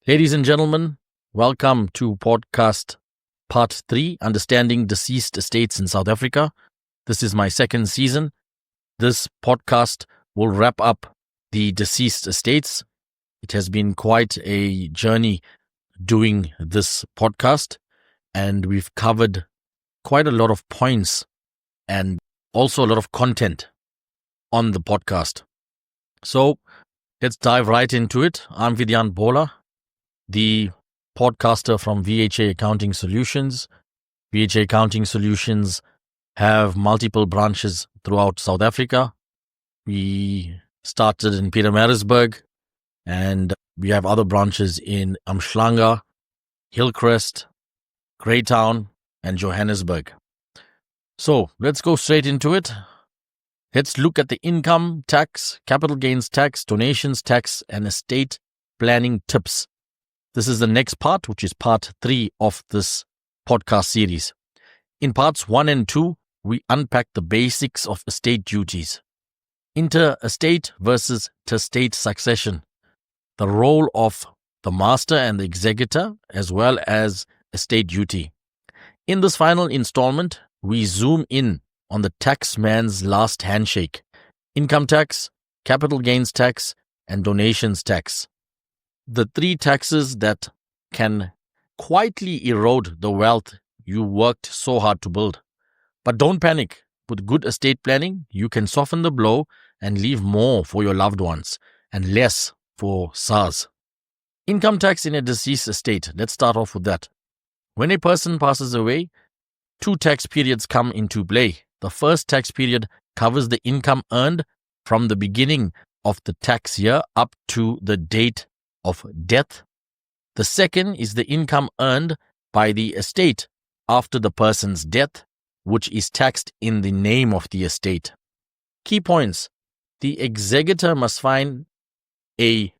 Ladies and gentlemen, welcome to podcast part 3, Understanding Deceased Estates in South Africa. This is my second season. This podcast will wrap up the deceased estates. It has been quite a journey doing this podcast, and we've covered quite a lot of points and also a lot of content on the podcast. So let's dive right into it. I'm Vidyan Bola, the podcaster from VHA Accounting Solutions. VHA Accounting Solutions have multiple branches throughout South Africa. We started in Pietermaritzburg, and we have other branches in Umhlanga, Hillcrest, Greytown, and Johannesburg. So let's go straight into it. Let's look at the income tax, capital gains tax, donations tax, and estate planning tips. This is the next part, which is part 3 of this podcast series. In parts 1 and 2, we unpack the basics of estate duties. Inter-estate versus testate succession. The role of the master and the executor, as well as estate duty. In this final installment, we zoom in on the taxman's last handshake. Income tax, capital gains tax, and donations tax. The 3 taxes that can quietly erode the wealth you worked so hard to build. But don't panic. With good estate planning, you can soften the blow and leave more for your loved ones and less for SARS. Income tax in a deceased estate. Let's start off with that. When a person passes away, 2 tax periods come into play. The first tax period covers the income earned from the beginning of the tax year up to the date of death. The second is the income earned by the estate after the person's death, which is taxed in the name of the estate. Key points. The executor must find a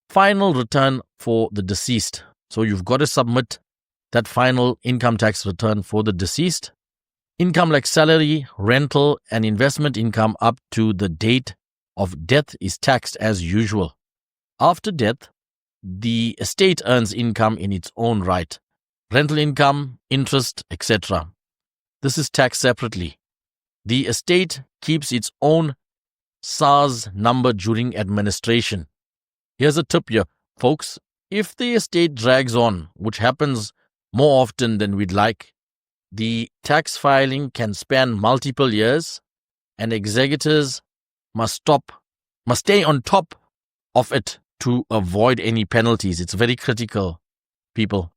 final return for the deceased. So you've got to submit that final income tax return for the deceased. Income like salary, rental, and investment income up to the date of death is taxed as usual. After death, the estate earns income in its own right. Rental income, interest, etc. This is taxed separately. The estate keeps its own SARS number during administration. Here's a tip here, folks. If the estate drags on, which happens more often than we'd like, the tax filing can span multiple years, and executors must stay on top of it to avoid any penalties. It's very critical, people.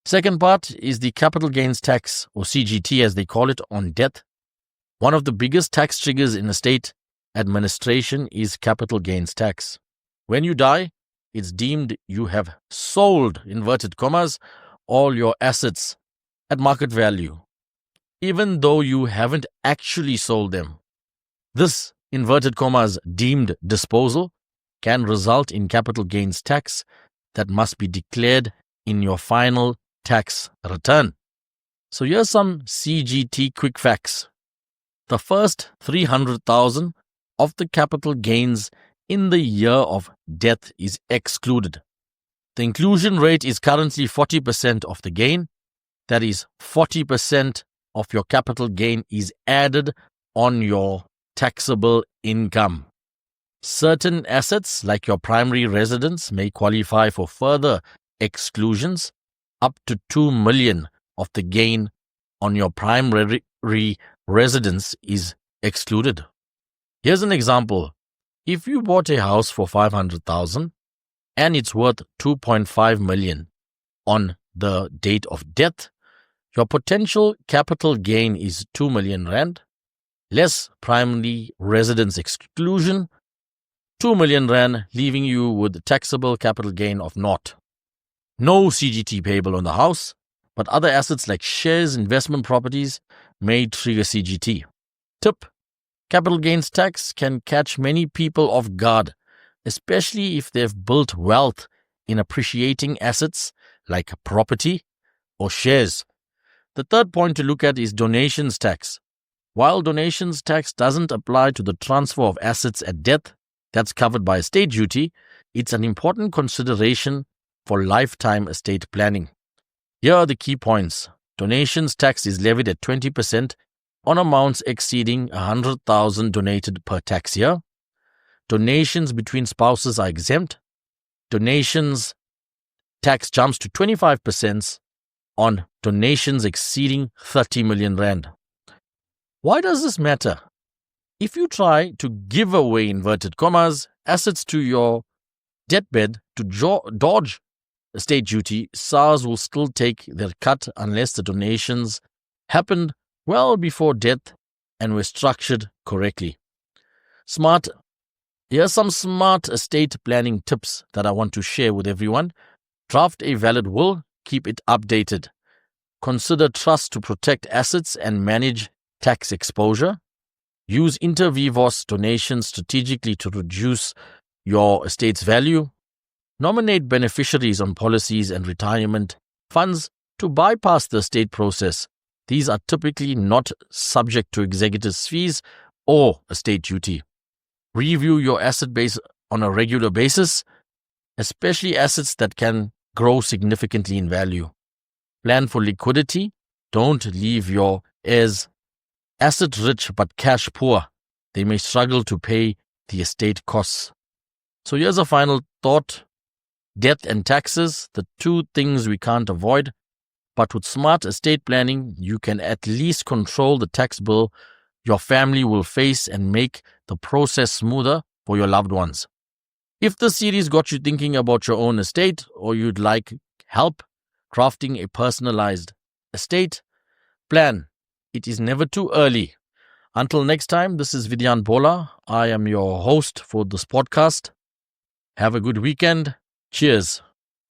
Second part is the capital gains tax, or CGT as they call it, on death. One of the biggest tax triggers in estate administration is capital gains tax. When you die, it's deemed you have sold, inverted commas, all your assets at market value, even though you haven't actually sold them. This, inverted commas, deemed disposal can result in capital gains tax that must be declared in your final tax return. So here's some CGT quick facts. The first 300,000 of the capital gains in the year of death is excluded. The inclusion rate is currently 40% of the gain. That is, 40% of your capital gain is added on your taxable income. Certain assets, like your primary residence, may qualify for further exclusions. Up to 2 million of the gain on your primary residence is excluded. Here's an example. If you bought a house for 500,000 and it's worth 2.5 million on the date of death, your potential capital gain is 2 million rand, less primary residence exclusion, 2 million rand, leaving you with taxable capital gain of naught. No CGT payable on the house, but other assets like shares, investment properties may trigger CGT. Tip: capital gains tax can catch many people off guard, especially if they've built wealth in appreciating assets like property or shares. The third point to look at is donations tax. While donations tax doesn't apply to the transfer of assets at death, that's covered by estate duty, it's an important consideration for lifetime estate planning. Here are the key points. Donations tax is levied at 20% on amounts exceeding 100,000 donated per tax year. Donations between spouses are exempt. Donations tax jumps to 25% on donations exceeding 30 million rand. Why does this matter? If you try to give away, inverted commas, assets to your deathbed to dodge estate duty, SARS will still take their cut unless the donations happened well before death and were structured correctly. Here's some smart estate planning tips that I want to share with everyone. Draft a valid will, keep it updated. Consider trust to protect assets and manage tax exposure. Use inter vivos donations strategically to reduce your estate's value. Nominate beneficiaries on policies and retirement funds to bypass the estate process. These are typically not subject to executives' fees or estate duty. Review your asset base on a regular basis, especially assets that can grow significantly in value. Plan for liquidity. Don't leave your heirs asset rich but cash poor. They may struggle to pay the estate costs. So here's a final thought. Death and taxes, the two things we can't avoid. But with smart estate planning, you can at least control the tax bill your family will face and make the process smoother for your loved ones. If this series got you thinking about your own estate, or you'd like help crafting a personalized estate plan, it is never too early. Until next time, this is Vidyan Bola. I am your host for this podcast. Have a good weekend. Cheers.